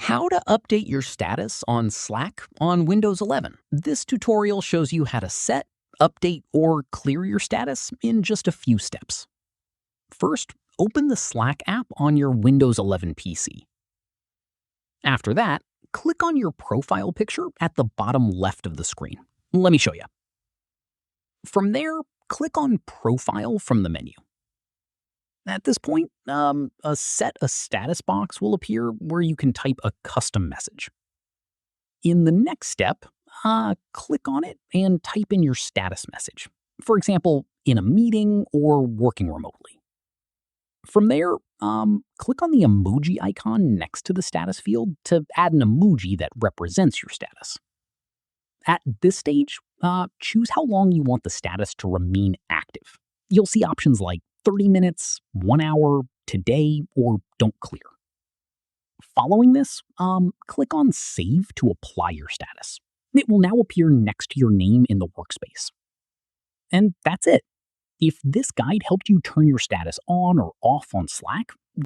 How to update your status on Slack on Windows 11. This tutorial shows you how to set, update, or clear your status in just a few steps. First, open the Slack app on your Windows 11 PC. After that, click on your profile picture at the bottom left of the screen. Let me show you. From there, click on Profile from the menu. At this point, a Set a Status box will appear where you can type a custom message. In the next step, click on it and type in your status message. For example, in a meeting or working remotely. From there, click on the emoji icon next to the status field to add an emoji that represents your status. At this stage, choose how long you want the status to remain active. You'll see options like 30 minutes, 1 hour, today, or don't clear. Following this, click on Save to apply your status. It will now appear next to your name in the workspace. And that's it. If this guide helped you turn your status on or off on Slack,